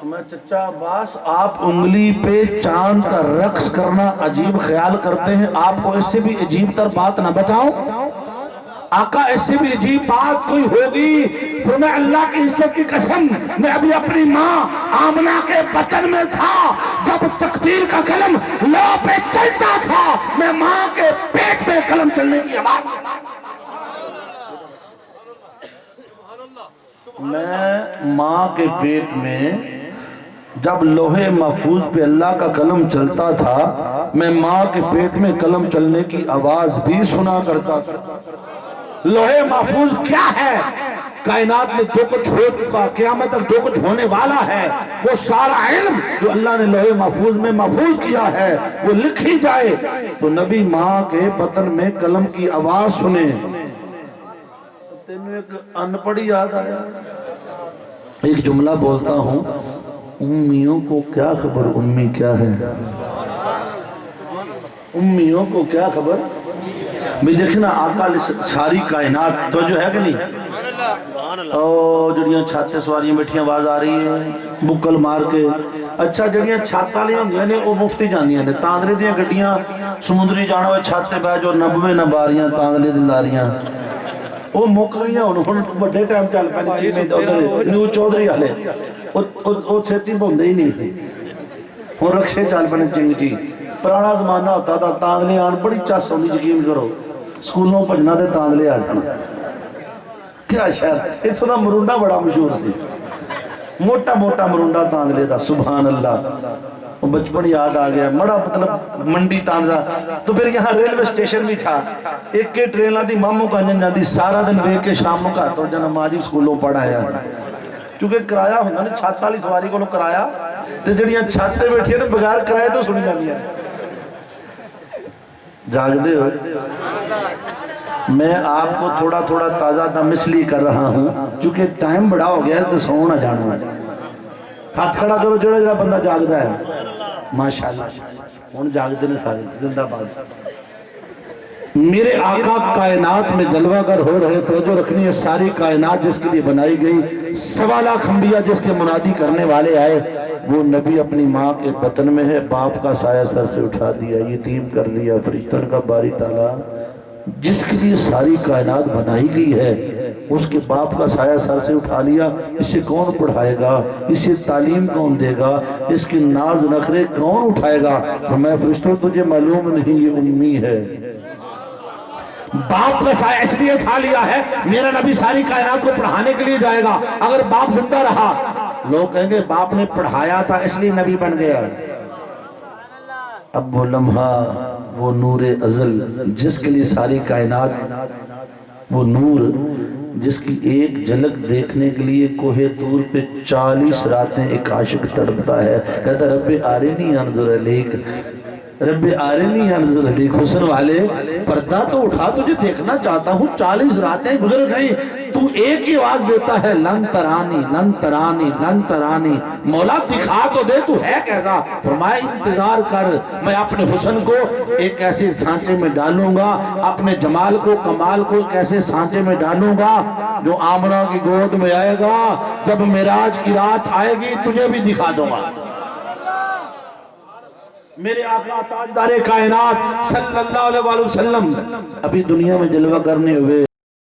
میں چچا عباس آپ انگلی پہ چاند کا رقص کرنا عجیب خیال کرتے ہیں, آپ کو اس سے بھی عجیب تر بات نہ بتاؤں. آقا اس سے بھی عجیب بات کوئی ہوگی. فرمایا اللہ کی عزت کی قسم میں ابھی اپنی ماں آمنہ کے بطن میں تھا, جب تقدیر کا قلم لو پہ چلتا تھا میں ماں کے پیٹ میں قلم چلنے کی آواز. میں ماں کے پیٹ میں جب لوہے محفوظ پہ اللہ کا قلم چلتا تھا, میں ماں کے پیٹ میں قلم چلنے کی آواز بھی سنا کرتا تھا. لوہے محفوظ کیا ہے, کائنات میں جو کچھ ہو چکا, قیامت تک جو کچھ ہونے والا ہے, وہ سارا علم جو اللہ نے لوہے محفوظ میں محفوظ کیا ہے وہ لکھی جائے. تو نبی ماں کے بطن میں قلم کی آواز سنے. تینوں ایک ان پڑھی یاد آیا, ایک جملہ بولتا ہوں, امیوں کو کیا خبر امی کیا ہے, امیوں کو کیا خبر. بھی دیکھنا آقا ساری کائنات تو جو ہے کہ نہیں, او جڑیاں چھت تے سواریاں بیٹھیاں آواز آ رہی ہے بکل مار کے. اچھا جڑیاں چھت والیاں ہوندیاں نے او مفتی جاندیاں نے, تاندرے دیاں گڈیاں سمندری جانا ہوئے چھت تے بیٹھ جو 90 نباریاں تاندرے دی لاریاں وہ مک گئیاں. ہن بڑے ٹائم چل پے چیزیں ادھر نیو چودھری والے او چھتی بوندے ہی نہیں. ہن رکشے چل پے چنگ جی. پرانا زمانہ ہوتا تھا تاندلے آن بڑی چس ہوندی, یقین کرو سکولوں بھجنا تے تاندلے آ جانا. کیا شہر اتھوں دا مرونڈا بڑا مشہور سی, موٹا موٹا مرونڈا تاندلے دا. سبحان اللہ, وہ بچپن یاد آ گیا. بڑا مطلب منڈی تاندرا. تو پھر یہاں ریلوے اسٹیشن بھی تھا. ایک کے ٹریناں دی ماموں کا انجن جاندی, سارا دن ویکھ کے شام نو گھر ٹر جانا ماں جی سکولوں پڑھایا. کیونکہ کرایہ ہوندا نا چھت والی سواری کولوں کرایہ, تے جڑیاں چھت تے بیٹھیاں نے بغیر کرایے تو سنی جاندیاں. جاگ دے ہو. میں آپ کو تھوڑا تھوڑا تازہ دم اس لیے کر رہا ہوں کیونکہ ٹائم بڑا ہو گیا ہے تو سونا جانا ہے. ہاتھ کھڑا کرو جڑا جڑا بندہ جاگدا ہے. ماشاءاللہ ہن جاگدے نے سارے. زندہ باد. میرے آقا کائنات میں جلوہ گر ہو رہے, توجہ رکھنی ہے. ساری کائنات جس کے لیے بنائی گئی, 1.25 لاکھ انبیاء جس کے منادی کرنے والے آئے, وہ نبی اپنی ماں کے بطن میں ہے, باپ کا سایہ سر سے اٹھا دیا, یتیم کر دیا. فرشتوں کا باری تعالیٰ جس کے لیے ساری کائنات بنائی گئی ہے, اس کے باپ کا سایہ سر سے اٹھا لیا. اسے کون پڑھائے گا, اسے تعلیم کون دے گا, اس کی ناز نخرے کون اٹھائے گا؟ فرمایا فرشتوں تجھے معلوم نہیں یہ امی ہے. باپ کا سایہ اس لیے اٹھا لیا ہے, میرا نبی ساری کائنات کو پڑھانے کے لیے جائے گا. اگر باپ زندہ رہا لوگ کہیں گے باپ نے پڑھایا تھا اس لیے نبی بن گیا. اب وہ لمحہ, وہ نور ازل جس کے لیے ساری کائنات, وہ نور جس کی ایک جھلک دیکھنے کے لیے کوہ طور پہ 40 راتیں ایک عاشق تڑپتا ہے. کہتا رب آرینی انظر الیک, رب آرینی انظر الیک. حسن والے پردہ تو اٹھا, تجھے دیکھنا چاہتا ہوں. 40 راتیں گزر گئی, تو ایک ہی آواز دیتا ہے لن ترانی لن ترانی لن ترانی. مولا دکھا تو دے تو ہے کیسا. فرمایا انتظار کر, میں اپنے حسن کو ایک ایسے سانچے میں ڈالوں گا, اپنے جمال کو کمال کو ایک ایسے سانچے میں ڈالوں گا جو آمنہ کی گود میں آئے گا. جب معراج کی رات آئے گی تجھے بھی دکھا دوں گا. میرے آقا تاجدار کائنات صلی اللہ علیہ وسلم ابھی دنیا میں جلوہ کرنے ہوئے